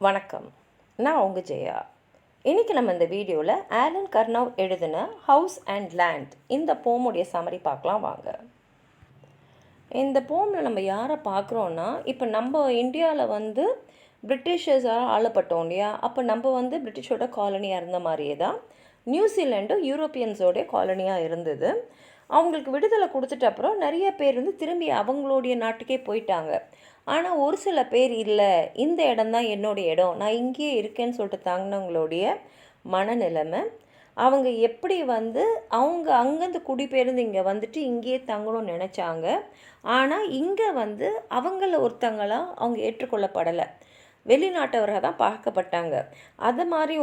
வணக்கம். நான் உங்கள் ஜெயா. இன்றைக்கி நம்ம இந்த வீடியோவில் ஆலன் கர்னவ் எழுதின ஹவுஸ் அண்ட் லேண்ட் இந்த போமுடைய சம்மரி பார்க்கலாம் வாங்க. இந்த போமில் நம்ம யாரை பார்க்குறோன்னா, இப்போ நம்ம இந்தியாவில் பிரிட்டிஷர்ஸால் ஆளப்பட்டோம் இல்லையா? அப்போ நம்ம பிரிட்டிஷோட காலனியாக இருந்த மாதிரியே தான் நியூசிலாண்டும் யூரோப்பியன்ஸோடைய காலனியாக இருந்தது. அவங்களுக்கு விடுதலை கொடுத்துட்ட அப்புறம் நிறைய பேர் திரும்பி அவங்களுடைய நாட்டுக்கே போயிட்டாங்க. ஆனால் ஒரு சில பேர் இல்லை, இந்த இடம்தான் என்னுடைய இடம், நான் இங்கேயே இருக்கேன்னு சொல்லிட்டு தாங்கினவங்களுடைய மனநிலைமை, அவங்க எப்படி அவங்க அங்கேருந்து குடிபெயர்ந்து இங்கே இங்கேயே தங்கணும்னு நினச்சாங்க. ஆனால் இங்கே அவங்கள ஒருத்தங்களாக அவங்க ஏற்றுக்கொள்ளப்படலை, வெளிநாட்டவராக தான் பார்க்கப்பட்டாங்க. அது மாதிரி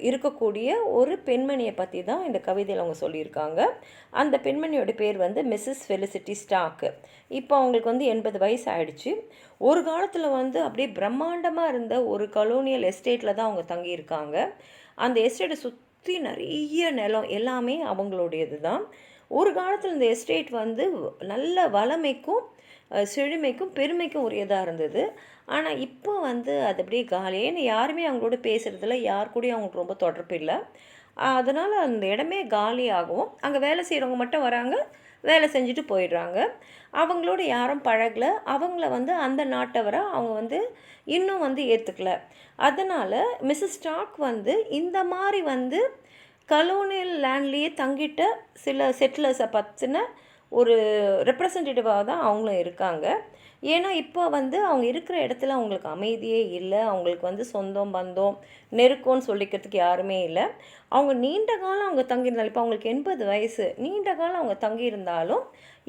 இருக்கக்கூடிய ஒரு பெண்மணியை பற்றி தான் இந்த கவிதையில் அவங்க சொல்லியிருக்காங்க. அந்த பெண்மணியோட பேர் மிஸ்ஸஸ் ஃபெலிசிட்டி ஸ்டார்க். இப்போ அவங்களுக்கு 80 வயசு ஆயிடுச்சு. ஒரு காலத்தில் அப்படியே பிரம்மாண்டமாக இருந்த ஒரு கலோனியல் எஸ்டேட்டில் தான் அவங்க தங்கியிருக்காங்க. அந்த எஸ்டேட்டை சுற்றி நிறைய நிலம் எல்லாமே அவங்களுடையது தான். ஒரு காலத்தில் இந்த எஸ்டேட் நல்ல வளமைக்கும் செழுமைக்கும் பெருமைக்கும் உரியதாக இருந்தது. ஆனால் இப்போ அது அப்படியே காலியேன்னு யாருமே அவங்களோட பேசுகிறதில்ல, யார் கூடயும் அவங்களுக்கு ரொம்ப தொடர்பு இல்லை. அதனால் அந்த இடமே காலியாகவும் அங்கே வேலை செய்கிறவங்க மட்டும் வராங்க, வேலை செஞ்சுட்டு போயிடுறாங்க. அவங்களோட யாரும் பழகலை, அவங்கள அந்த நாட்டவராக அவங்க இன்னும் ஏற்றுக்கல. அதனால் மிஸ்ஸஸ் ஸ்டார்க் இந்த மாதிரி கலோனியல் லேண்ட்லேயே தங்கிட்ட சில செட்டிலர்ஸை பற்றின ஒரு ரெப்ரசன்டேட்டிவாக தான் அவங்களும் இருக்காங்க. ஏன்னா இப்போ அவங்க இருக்கிற இடத்துல அவங்களுக்கு அமைதியே இல்லை, அவங்களுக்கு சொந்தம் பந்தம் நெருக்கம்னு சொல்லிக்கிறதுக்கு யாருமே இல்லை. அவங்க நீண்ட காலம் அவங்க தங்கியிருந்தாலும், இப்போ அவங்களுக்கு 80 வயசு, நீண்ட காலம் அவங்க தங்கியிருந்தாலும்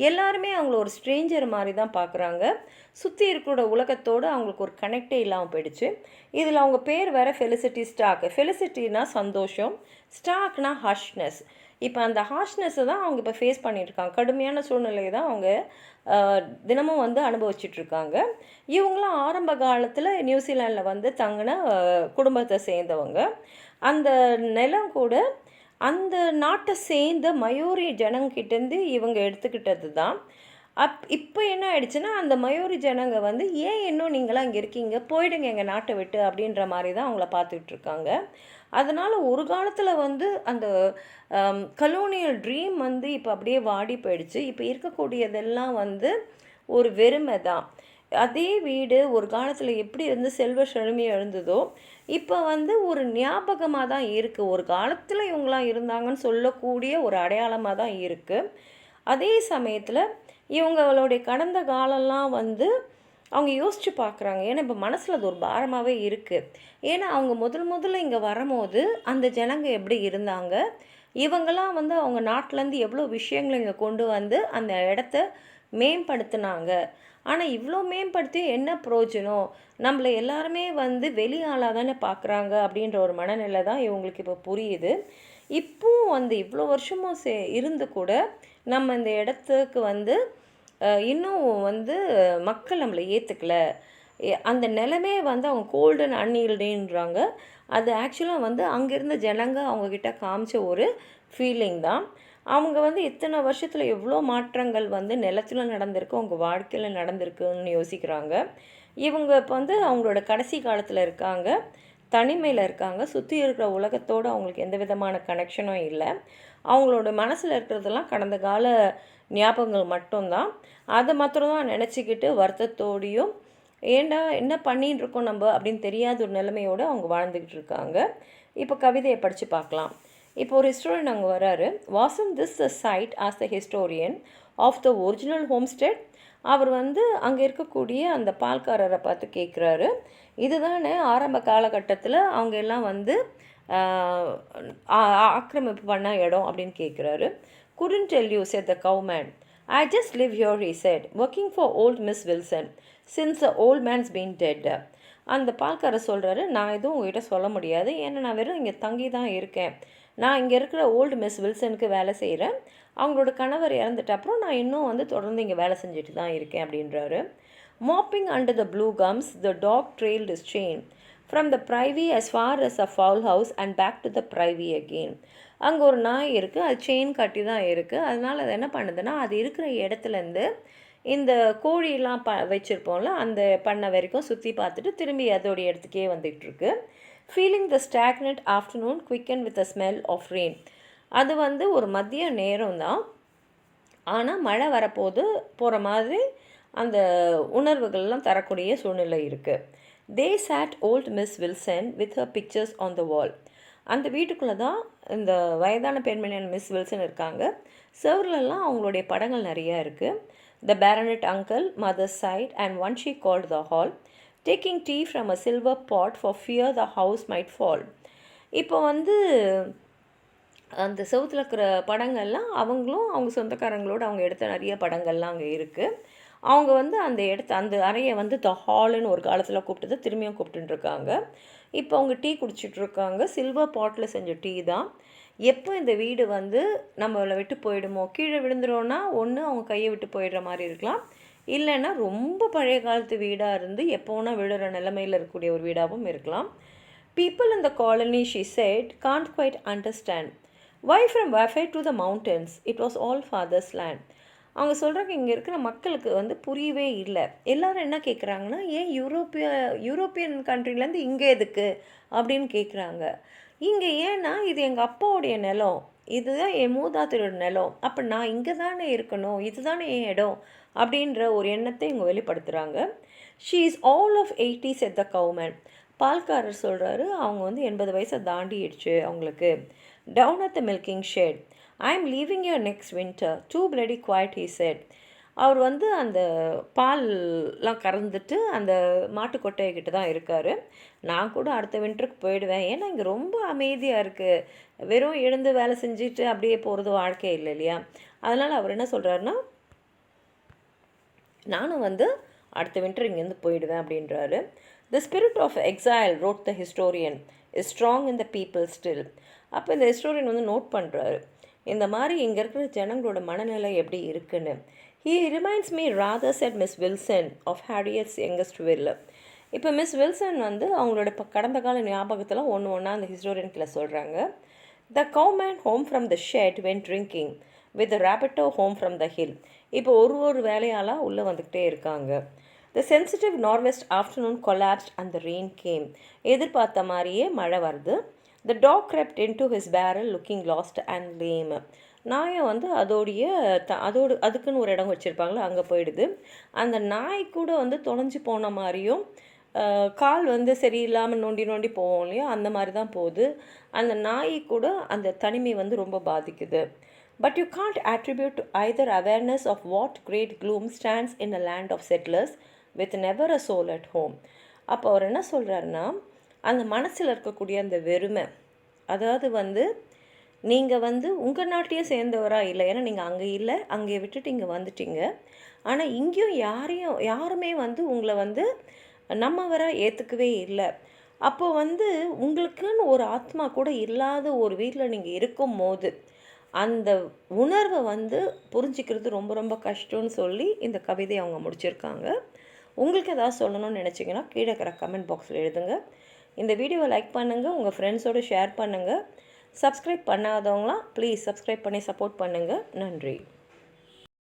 எல்லாருமே அவங்கள ஒரு ஸ்ட்ரேஞ்சர் மாதிரி தான் பார்க்குறாங்க. சுற்றி இருக்கிற உலகத்தோடு அவங்களுக்கு ஒரு கனெக்டே இல்லாமல் போயிடுச்சு. இதில் அவங்க பேர் வேறு ஃபெலிசிட்டி ஸ்டார்க். ஃபெலிசிட்டினா சந்தோஷம், ஸ்டார்க்னா ஹஷ்னஸ். இப்போ அந்த ஹார்ஷ்னஸை தான் அவங்க இப்போ ஃபேஸ் பண்ணியிருக்காங்க. கடுமையான சூழ்நிலையை தான் அவங்க தினமும் அனுபவிச்சிட்ருக்காங்க. இவங்களாம் ஆரம்ப காலத்தில் நியூசிலாண்டில் தங்கின குடும்பத்தை சேர்ந்தவங்க. அந்த நிலம் கூட அந்த நாட்டை சேர்ந்த மயூரி ஜனங்கிட்டேருந்து இவங்க எடுத்துக்கிட்டது தான். இப்போ என்ன ஆயிடுச்சுன்னா, அந்த மயூரி ஜனங்க ஏன் இன்னும் நீங்களாம் இங்கே இருக்கீங்க, போயிடுங்க எங்கள் நாட்டை விட்டு அப்படின்ற மாதிரி தான் அவங்கள பார்த்துட்ருக்காங்க. அதனால் ஒரு காலத்தில் அந்த கலோனியல் ட்ரீம் இப்போ அப்படியே வாடி போயிடுச்சு. இப்போ இருக்கக்கூடியதெல்லாம் ஒரு வெறுமை தான். அதே வீடு ஒரு காலத்தில் எப்படி செல்வ செழுமையை எழுந்ததோ, இப்போ ஒரு ஞாபகமாக தான் இருக்குது. ஒரு காலத்தில் இவங்களாம் இருந்தாங்கன்னு சொல்லக்கூடிய ஒரு அடையாளமாக தான் இருக்குது. அதே சமயத்தில் இவங்களுடைய கடந்த காலம்லாம் அவங்க யோசித்து பார்க்குறாங்க. ஏன்னா இப்போ மனசில் அது ஒரு பாரமாகவே இருக்குது. ஏன்னா அவங்க முதல்ல இங்கே வரும்போது அந்த ஜனங்க எப்படி இருந்தாங்க, இவங்களாம் அவங்க நாட்டிலேருந்து எவ்வளோ விஷயங்களை இங்கே கொண்டு அந்த இடத்த மேம்படுத்தினாங்க. ஆனால் இவ்வளோ மேம்படுத்தி என்ன பிரயோஜனம், நம்மளை எல்லாருமே வெளியாளாக தானே பார்க்குறாங்க அப்படின்ற ஒரு மனநிலை தான் இவங்களுக்கு இப்போ புரியுது. இப்போவும் இவ்வளோ வருஷமும் இருந்து கூட நம்ம இந்த இடத்துக்கு இன்னும் மக்கள் நம்மளை ஏற்றுக்கலை. அந்த நிலமே அவங்க கோல்டு அண்ட் அன்ஈல்டுன்றாங்க. அது ஆக்சுவலாக அங்கே இருந்த ஜனங்க அவங்கக்கிட்ட காமிச்ச ஒரு ஃபீலிங் தான். அவங்க இத்தனை வருஷத்தில் எவ்வளோ மாற்றங்கள் நிலத்தில் நடந்திருக்கு, அவங்க வாழ்க்கையில் நடந்திருக்குன்னு யோசிக்கிறாங்க. இவங்க இப்போ அவங்களோட கடைசி காலத்தில் இருக்காங்க, தனிமையில் இருக்காங்க. சுற்றி இருக்கிற உலகத்தோடு அவங்களுக்கு எந்த விதமான கனெக்ஷனும் இல்லை. அவங்களோட மனசில் இருக்கிறதெல்லாம் கடந்த கால ஞாபகங்கள் மட்டும்தான். அதை மாத்திரம் தான் நினச்சிக்கிட்டு வருத்தத்தோடையும் ஏண்டா என்ன பண்ணின்னு இருக்கோம் நம்ம அப்படின்னு தெரியாத ஒரு நிலைமையோடு அவங்க வாழ்ந்துக்கிட்டு இருக்காங்க. இப்போ கவிதையை படித்து பார்க்கலாம். இப்போ ஒரு ஹிஸ்டோரியன் அங்கே வராரு. Was on this the site as the historian of the original homestead. அவர் அங்கே இருக்கக்கூடிய அந்த பால்காரரை பார்த்து கேட்குறாரு, இதுதானே ஆரம்ப காலகட்டத்தில் அவங்க எல்லாம் ஆக்கிரமிப்பு பண்ண இடம் அப்படின்னு கேட்குறாரு. couldn't tell you, said the cowman. I just live here, he said, working for old Miss Wilson, since the old man's been dead. அந்த பால்காரர் சொல்கிறாரு, நான் எதுவும் உங்ககிட்ட சொல்ல முடியாது, ஏன்னா நான் வெறும் இங்கே தங்கி தான் இருக்கேன். நான் இங்கே இருக்கிற ஓல்டு மிஸ் வில்சனுக்கு வேலை செய்கிறேன். அவங்களோட கணவர் இறந்துட்ட அப்புறம் நான் இன்னும் தொடர்ந்து இங்கே வேலை செஞ்சுட்டு தான் இருக்கேன் அப்படின்றாரு. Mopping under the blue gums, the dog trailed his chain from the privy as far as a fowl house and back to the privy again. அங்கே ஒரு நாய் இருக்குது, அது செயின் கட்டி தான் இருக்குது. அதனால் அது என்ன பண்ணுதுன்னா, அது இருக்கிற இடத்துலேருந்து இந்த கோழியெல்லாம் வச்சுருப்போம்ல, அந்த பண்ணை வரைக்கும் சுற்றி பார்த்துட்டு திரும்பி அதோடைய இடத்துக்கே வந்துகிட்ருக்கு. Feeling the stagnant afternoon quicken with a smell of rain. அது வந்து ஒரு மதிய நேரம் தான், ஆனால் மழை வரப்போது போகிற மாதிரி அந்த உணர்வுகள்லாம் தரக்கூடிய சூழ்நிலை இருக்குது. They sat old Miss Wilson with her pictures on the wall. அந்த வீட்டுக்குள்ளே தான் இந்த வயதான பெண்மணியான மிஸ் வில்சன் இருக்காங்க. செவர்லெல்லாம் அவங்களுடைய படங்கள் நிறையா இருக்குது. The baronet uncle, mother's side and one she called the hall, taking tea from a silver pot for fear the house might fall. இப்போ வந்து அந்த செவுத்தில் இருக்கிற படங்கள்லாம் அவங்களும் அவங்க சொந்தக்காரங்களோடு அவங்க எடுத்த நிறைய படங்கள்லாம் அங்கே இருக்குது. அவங்க வந்து அந்த அறையை வந்து த ஹாலுன்னு ஒரு காலத்தில் கூப்பிட்டது திரும்பியும் கூப்பிட்டுருக்காங்க. இப்போ அவங்க டீ குடிச்சிட்ருக்காங்க. சில்வர் பாட்டில் செஞ்ச டீ தான். எப்போ இந்த வீடு வந்து நம்மளை விட்டு போயிடுமோ, கீழே விழுந்துருவோன்னா ஒன்று அவங்க கையை விட்டு போயிடுற மாதிரி இருக்கலாம், இல்லைன்னா ரொம்ப பழைய காலத்து வீடாக இருந்து எப்போனா விழுற நிலைமையில் இருக்கக்கூடிய ஒரு வீடாகவும் இருக்கலாம். People in the colony, she said, can't quite understand. Why from Waffle to the mountains? It was all father's land. அவங்க சொல்கிறாங்க, இங்கே இருக்கிற மக்களுக்கு வந்து புரியவே இல்லை. எல்லோரும் என்ன கேட்குறாங்கன்னா, ஏன் யூரோப்பியன் கண்ட்ரிலேருந்து இங்கே எதுக்கு அப்படின்னு கேட்குறாங்க. இங்கே ஏன்னா இது எங்கள் அப்பாவுடைய நிலம், இதுதான் என் மூதாதையோட நிலம், அப்போ நான் இங்கே தானே இருக்கணும், இதுதானே என் இடம் அப்படின்ற ஒரு எண்ணத்தை இவங்க வெளிப்படுத்துகிறாங்க. She is all of 80s at the cowman. பால்காரர் சொல்கிறாரு, அவங்க வந்து 80 வயசை தாண்டிடுச்சு அவங்களுக்கு. Down at the milking shed. I am leaving your next winter too bloody quiet, he said. அவர் வந்து அந்த பால்லாம் கறந்துட்டு அந்த மாட்டுக்கொட்டைக்கிட்ட தான் இருக்கார். நான் கூட அடுத்த வின்டருக்கு போயிடுவேன், ஏன்னா இங்கே ரொம்ப அமைதியாக இருக்குது, வெறும் எழுந்து வேலை செஞ்சுட்டு அப்படியே போகிறது வாழ்க்கை இல்லை இல்லையா. அதனால் அவர் என்ன சொல்கிறாருன்னா, நானும் வந்து அடுத்த வின்டர் இங்கேருந்து போயிடுவேன் அப்படின்றாரு. The spirit of exile, wrote the historian, is strong in the people still. அப்போ இந்த ஹிஸ்டோரியன் வந்து நோட் பண்ணுறாரு, இந்த மாதிரி இங்கே இருக்கிற ஜனங்களோட மனநிலை எப்படி இருக்குன்னு. He reminds me rather, said Miss Wilson, of Harriet's youngest will. இப்போ மிஸ் வில்சன் வந்து அவங்களோட கடந்த கால ஞாபகத்தில் ஒன்றா அந்த ஹிஸ்டோரியன்கில் சொல்கிறாங்க. The cowman home from the shed went drinking, with the rabbito home from the hill. இப்போ ஒரு வேலையாளாக உள்ளே வந்துக்கிட்டே இருக்காங்க. The sensitive northwest afternoon collapsed and the rain came. எதிர்பார்த்த மாதிரியே மழை வருது. The dog crept into his barrel looking lost and lame. நாயை வந்து அதுக்குன்னு ஒரு இடம் வச்சுருப்பாங்களே அங்கே போயிடுது. அந்த நாய் கூட வந்து தொலைஞ்சு போன மாதிரியும், கால் வந்து சரியில்லாமல் நோண்டி போவோம் இல்லையா, அந்த மாதிரி தான் போகுது. அந்த நாய் கூட அந்த தனிமை வந்து ரொம்ப பாதிக்குது. But you can't attribute to either awareness of what great gloom stands in a land of settlers with never a soul at home. அப்போ அவர் என்ன சொல்கிறாருன்னா, அந்த மனசில் இருக்கக்கூடிய அந்த வெறுமை, அதாவது வந்து நீங்கள் வந்து உங்கள் நாட்டையே சேர்ந்தவராக இல்லை, ஏன்னா நீங்கள் அங்கே இல்லை, அங்கே விட்டுட்டு இங்கே வந்துட்டீங்க. ஆனால் இங்கேயும் யாருமே வந்து உங்களை வந்து நம்மவராக ஏற்றுக்கவே இல்லை. அப்போ வந்து உங்களுக்குன்னு ஒரு ஆத்மா கூட இல்லாத ஒரு வீட்டில் நீங்கள் இருக்கும் போது அந்த உணர்வை வந்து புரிஞ்சிக்கிறது ரொம்ப ரொம்ப கஷ்டம்னு சொல்லி இந்த கவிதையை அவங்க முடிச்சிருக்காங்க. உங்களுக்கு ஏதாவது சொல்லணும்னு நினச்சிங்கன்னா கீழே இருக்கிற கமெண்ட் பாக்ஸில் எழுதுங்க. இந்த வீடியோவை லைக் பண்ணுங்கள், உங்கள் ஃப்ரெண்ட்ஸோடு ஷேர் பண்ணுங்கள். சப்ஸ்கிரைப் பண்ணாதவங்களாம் ப்ளீஸ் சப்ஸ்கிரைப் பண்ணி சப்போர்ட் பண்ணுங்கள். நன்றி.